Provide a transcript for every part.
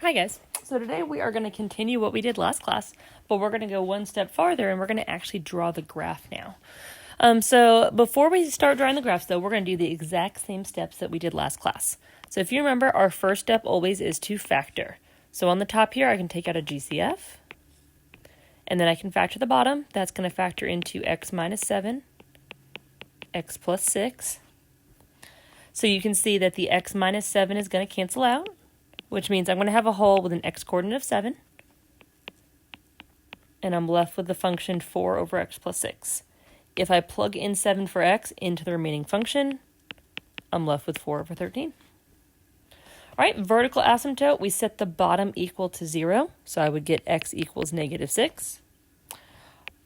Hi guys. So today we are going to continue what we did last class, but we're going to go one step farther and we're going to actually draw the graph now. So before we start drawing the graphs though, we're going to do the exact same steps that we did last class. So if you remember, our first step always is to factor. So on the top here, I can take out a GCF, and then I can factor the bottom. That's going to factor into x minus 7, x plus 6. So you can see that the x minus 7 is going to cancel out, which means I'm going to have a hole with an x coordinate of 7, and I'm left with the function 4 over x plus 6. If I plug in 7 for x into the remaining function, I'm left with 4 over 13. All right, vertical asymptote, we set the bottom equal to 0, so I would get x equals negative 6.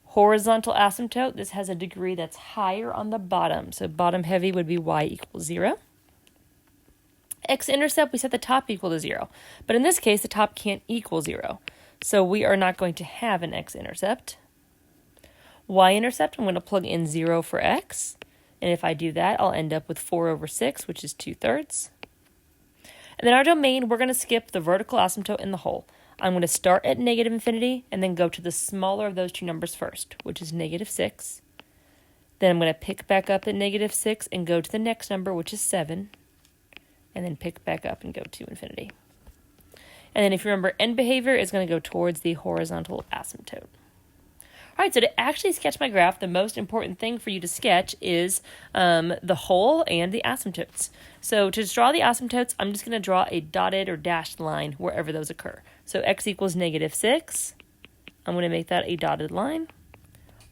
Horizontal asymptote, this has a degree that's higher on the bottom, so bottom heavy would be y equals 0. X-intercept, we set the top equal to 0, but in this case, the top can't equal 0, so we are not going to have an x-intercept. Y-intercept, I'm going to plug in 0 for x, and if I do that, I'll end up with 4 over 6, which is 2/3. And then our domain, we're going to skip the vertical asymptote in the hole. I'm going to start at negative infinity and then go to the smaller of those two numbers first, which is negative 6. Then I'm going to pick back up at negative 6 and go to the next number, which is 7. And then pick back up and go to infinity. And then if you remember, end behavior is going to go towards the horizontal asymptote. All right, so to actually sketch my graph, the most important thing for you to sketch is the hole and the asymptotes. So to draw the asymptotes, I'm just going to draw a dotted or dashed line wherever those occur. So x equals negative 6. I'm going to make that a dotted line.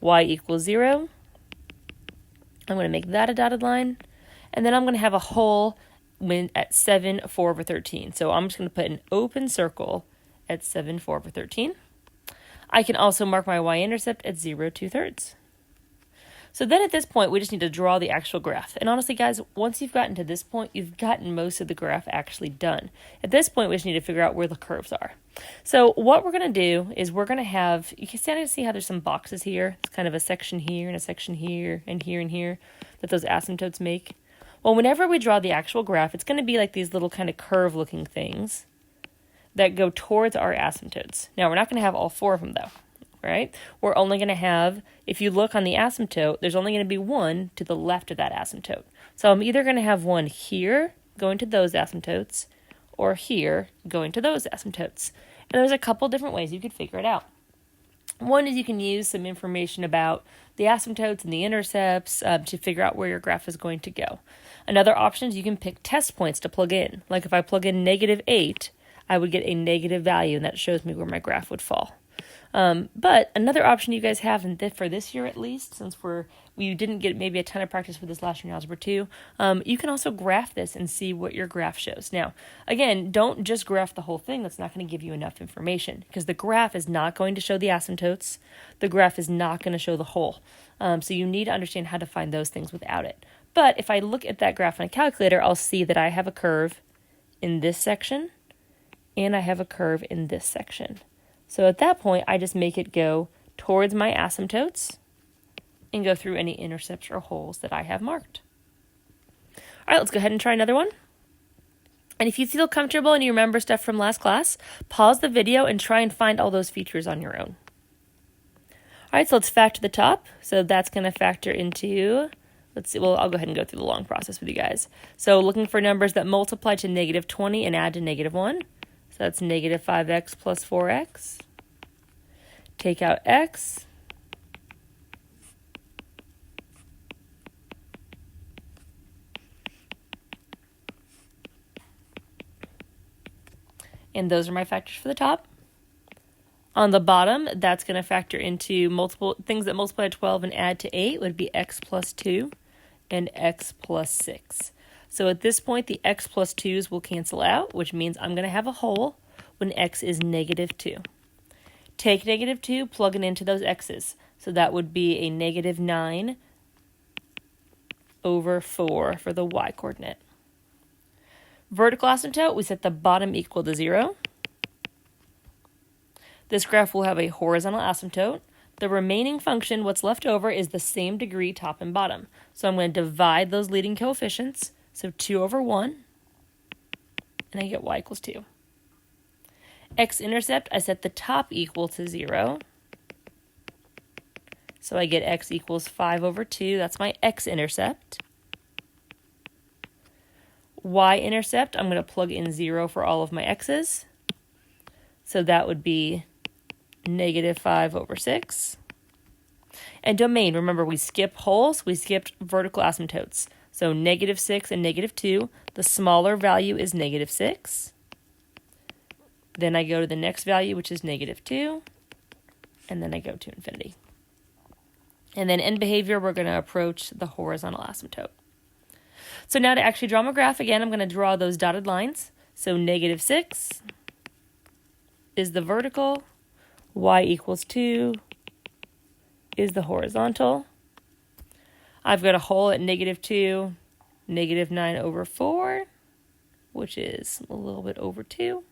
Y equals 0. I'm going to make that a dotted line. And then I'm going to have a hole at 7, 4 over 13. So I'm just going to put an open circle at 7, 4 over 13. I can also mark my y-intercept at 0, 2/3. So then at this point, we just need to draw the actual graph. And honestly, guys, once you've gotten to this point, you've gotten most of the graph actually done. At this point, we just need to figure out where the curves are. So what we're going to do is we're going to have, you can see how there's some boxes here. It's kind of a section here and a section here and here and here that those asymptotes make. Well, whenever we draw the actual graph, it's going to be like these little kind of curve-looking things that go towards our asymptotes. Now, we're not going to have all 4 of them, though, right? We're only going to have, if you look on the asymptote, there's only going to be one to the left of that asymptote. So I'm either going to have one here going to those asymptotes or here going to those asymptotes. And there's a couple different ways you could figure it out. One is you can use some information about the asymptotes and the intercepts to figure out where your graph is going to go. Another option is you can pick test points to plug in. Like if I plug in negative 8, I would get a negative value, and that shows me where my graph would fall. But another option you guys have, for this year at least, since we didn't get maybe a ton of practice with this last year in Algebra 2, you can also graph this and see what your graph shows. Now, again, don't just graph the whole thing. That's not going to give you enough information, because the graph is not going to show the asymptotes. The graph is not going to show the hole. So you need to understand how to find those things without it. But if I look at that graph on a calculator, I'll see that I have a curve in this section, and I have a curve in this section. So at that point, I just make it go towards my asymptotes and go through any intercepts or holes that I have marked. All right, let's go ahead and try another one. And if you feel comfortable and you remember stuff from last class, pause the video and try and find all those features on your own. All right, so let's factor the top. So that's going to factor into, let's see, well, I'll go ahead and go through the long process with you guys. So looking for numbers that multiply to negative 20 and add to negative 1. So that's negative 5x plus 4x. Take out x. And those are my factors for the top. On the bottom, that's going to factor into multiple things that multiply to 12 and add to 8 would be x plus 2 and x plus 6. So at this point, the x plus 2's will cancel out, which means I'm going to have a hole when x is negative 2. Take negative 2, plug it into those x's. So that would be a negative 9 over 4 for the y coordinate. Vertical asymptote, we set the bottom equal to 0. This graph will have a horizontal asymptote. The remaining function, what's left over, is the same degree top and bottom. So I'm going to divide those leading coefficients. So 2 over 1, and I get y equals 2. x-intercept, I set the top equal to 0. So I get x equals 5 over 2. That's my x-intercept. Y-intercept, I'm going to plug in 0 for all of my x's. So that would be negative 5 over 6. And domain, remember we skip wholes, we skipped vertical asymptotes. So negative 6 and negative 2, the smaller value is negative 6. Then I go to the next value, which is negative 2. And then I go to infinity. And then end behavior, we're going to approach the horizontal asymptote. So now to actually draw my graph, again, I'm going to draw those dotted lines. So negative 6 is the vertical, y equals 2 is the horizontal. I've got a hole at negative 2, negative 9 over 4, which is a little bit over 2.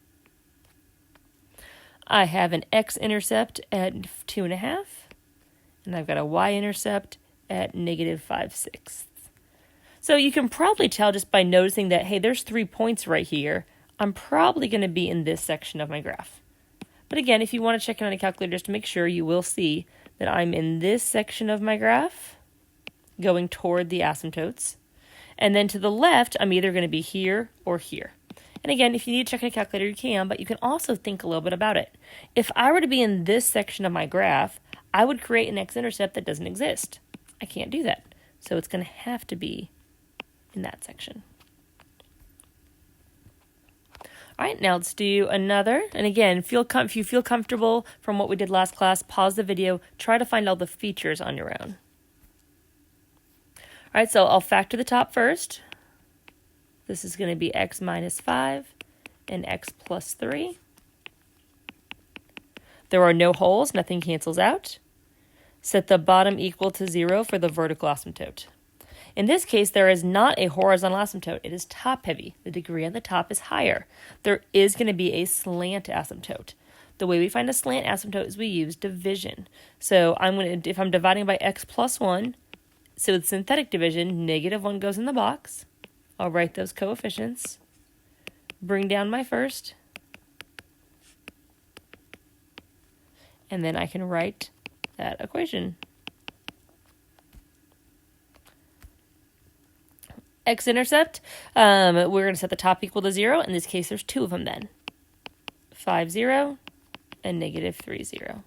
I have an x-intercept at 2.5, and I've got a y-intercept at negative 5/6. So you can probably tell just by noticing that, hey, there's 3 points right here. I'm probably going to be in this section of my graph. But again, if you want to check it on a calculator just to make sure, you will see that I'm in this section of my graph going toward the asymptotes. And then to the left, I'm either going to be here or here. And again, if you need to check on a calculator, you can, but you can also think a little bit about it. If I were to be in this section of my graph, I would create an x-intercept that doesn't exist. I can't do that. So it's going to have to be in that section. All right, now let's do another. And again, if you feel comfortable from what we did last class, pause the video, try to find all the features on your own. All right, so I'll factor the top first. This is going to be x minus 5 and x plus 3. There are no holes, nothing cancels out. Set the bottom equal to 0 for the vertical asymptote. In this case, there is not a horizontal asymptote. It is top-heavy. The degree on the top is higher. There is going to be a slant asymptote. The way we find a slant asymptote is we use division. So if I'm dividing by x plus 1, so with synthetic division, negative 1 goes in the box. I'll write those coefficients. Bring down my first. And then I can write that equation. X-intercept, we're going to set the top equal to 0. In this case, there's 2 of them then. 5, 0, and negative 3, 0.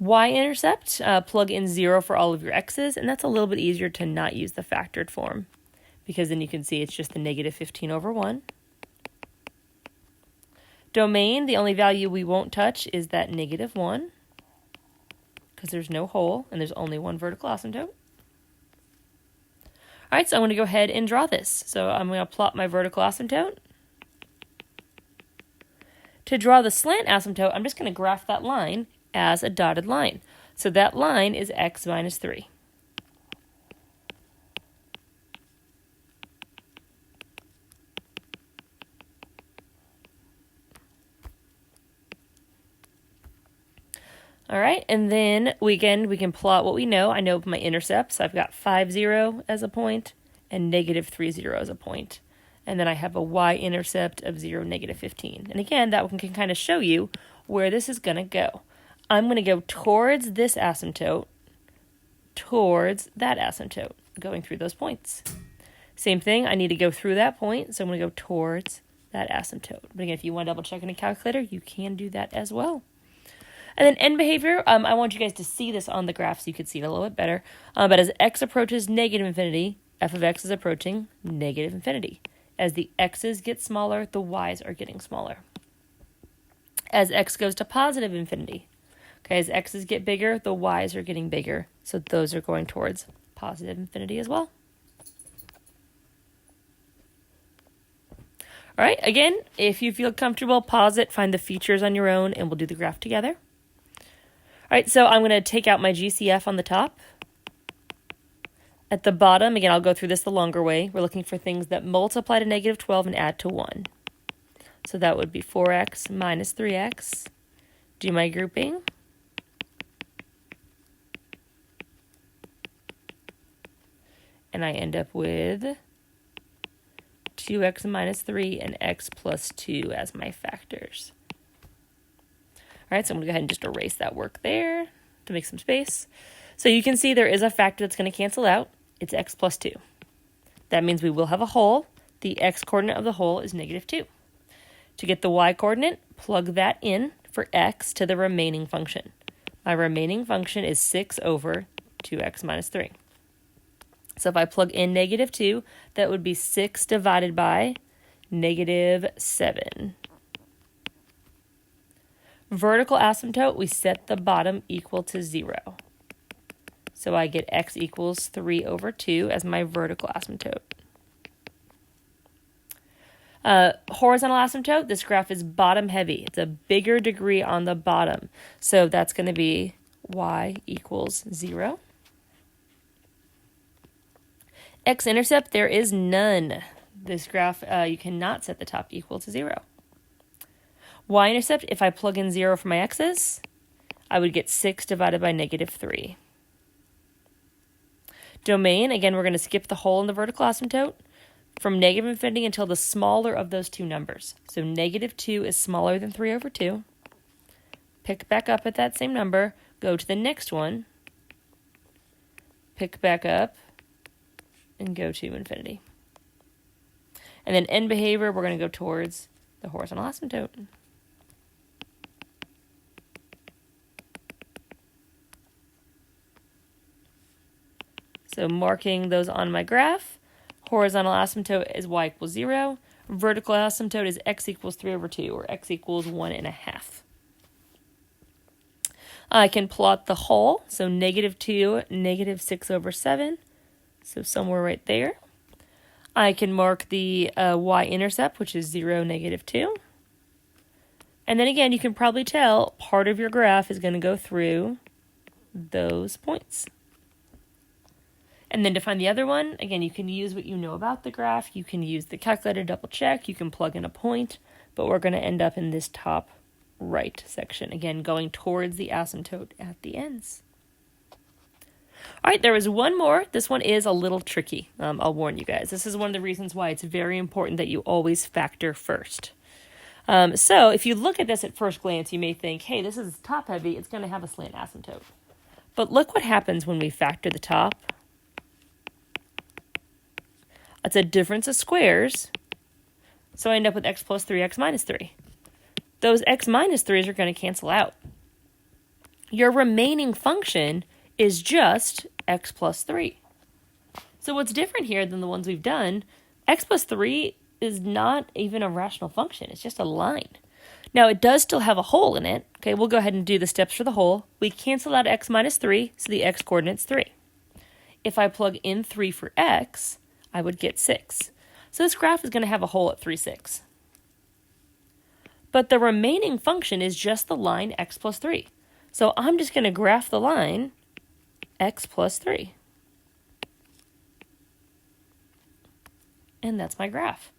Y-intercept, plug in 0 for all of your x's, and that's a little bit easier to not use the factored form, because then you can see it's just the negative 15 over 1. Domain, the only value we won't touch is that negative 1, because there's no hole, and there's only one vertical asymptote. All right, so I'm going to go ahead and draw this. So I'm going to plot my vertical asymptote. To draw the slant asymptote, I'm just going to graph that line as a dotted line. So that line is x minus 3. All right, and then we can plot what we know. I know my intercepts. I've got 5, 0 as a point and negative 3, 0 as a point. And then I have a y-intercept of 0, negative 15. And again, that can kind of show you where this is going to go. I'm going to go towards this asymptote, towards that asymptote, going through those points. Same thing, I need to go through that point, so I'm going to go towards that asymptote. But again, if you want to double check in a calculator, you can do that as well. And then end behavior, I want you guys to see this on the graph so you can see it a little bit better. But as x approaches negative infinity, f of x is approaching negative infinity. As the x's get smaller, the y's are getting smaller. As x goes to positive infinity, okay, as x's get bigger, the y's are getting bigger. So those are going towards positive infinity as well. All right, again, if you feel comfortable, pause it, find the features on your own, and we'll do the graph together. All right, so I'm going to take out my GCF on the top. At the bottom, again, I'll go through this the longer way. We're looking for things that multiply to negative 12 and add to 1. So that would be 4x minus 3x. Do my grouping. And I end up with 2x minus 3, and x plus 2 as my factors. All right, so I'm going to go ahead and just erase that work there to make some space. So you can see there is a factor that's going to cancel out. It's x plus 2. That means we will have a whole. The x-coordinate of the whole is negative 2. To get the y-coordinate, plug that in for x to the remaining function. My remaining function is 6 over 2x minus 3. So if I plug in negative 2, that would be 6 divided by negative 7. Vertical asymptote, we set the bottom equal to 0. So I get x equals 3 over 2 as my vertical asymptote. Horizontal asymptote, this graph is bottom heavy. It's a bigger degree on the bottom. So that's going to be y equals 0. X-intercept, there is none. This graph, you cannot set the top equal to 0. Y-intercept, if I plug in 0 for my x's, I would get 6 divided by negative 3. Domain, again, we're going to skip the whole in the vertical asymptote from negative infinity until the smaller of those two numbers. So negative 2 is smaller than 3 over 2. Pick back up at that same number, go to the next one, pick back up, and go to infinity. And then end behavior, we're going to go towards the horizontal asymptote. So marking those on my graph, horizontal asymptote is y equals 0. Vertical asymptote is x equals 3 over 2, or x equals 1.5. I can plot the whole, so negative 2, negative 6 over 7. So somewhere right there. I can mark the y-intercept, which is 0, negative 2. And then again, you can probably tell part of your graph is going to go through those points. And then to find the other one, again, you can use what you know about the graph. You can use the calculator to double check. You can plug in a point, but we're going to end up in this top right section. Again, going towards the asymptote at the ends. All right, there was one more. This one is a little tricky. I'll warn you guys. This is one of the reasons why it's very important that you always factor first. So if you look at this at first glance, you may think, hey, this is top heavy. It's going to have a slant asymptote. But look what happens when we factor the top. It's a difference of squares. So I end up with x plus 3, x minus 3. Those x minus 3s are going to cancel out. Your remaining function is just x plus 3. So what's different here than the ones we've done, x plus 3 is not even a rational function. It's just a line. Now, it does still have a whole in it. Okay, we'll go ahead and do the steps for the whole. We cancel out x minus 3, so the x-coordinate's 3. If I plug in 3 for x, I would get 6. So this graph is going to have a whole at 3, 6. But the remaining function is just the line x plus 3. So I'm just going to graph the line x plus 3. And that's my graph.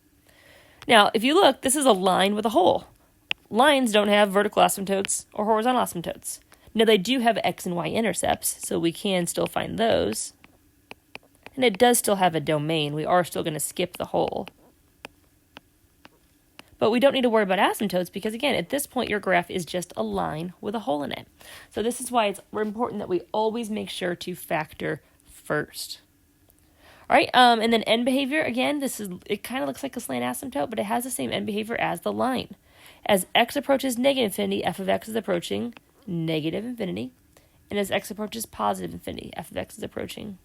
Now, if you look, this is a line with a hole. Lines don't have vertical asymptotes or horizontal asymptotes. Now, they do have x and y intercepts, so we can still find those. And it does still have a domain. We are still going to skip the hole. But we don't need to worry about asymptotes because, again, at this point, your graph is just a line with a hole in it. So this is why it's important that we always make sure to factor first. All right, and then end behavior, again, it kind of looks like a slant asymptote, but it has the same end behavior as the line. As x approaches negative infinity, f of x is approaching negative infinity. And as x approaches positive infinity, f of x is approaching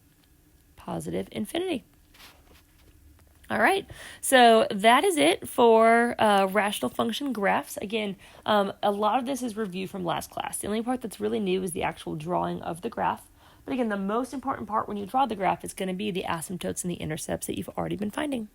positive infinity. All right, so that is it for rational function graphs. Again, a lot of this is review from last class. The only part that's really new is the actual drawing of the graph. But again, the most important part when you draw the graph is going to be the asymptotes and the intercepts that you've already been finding.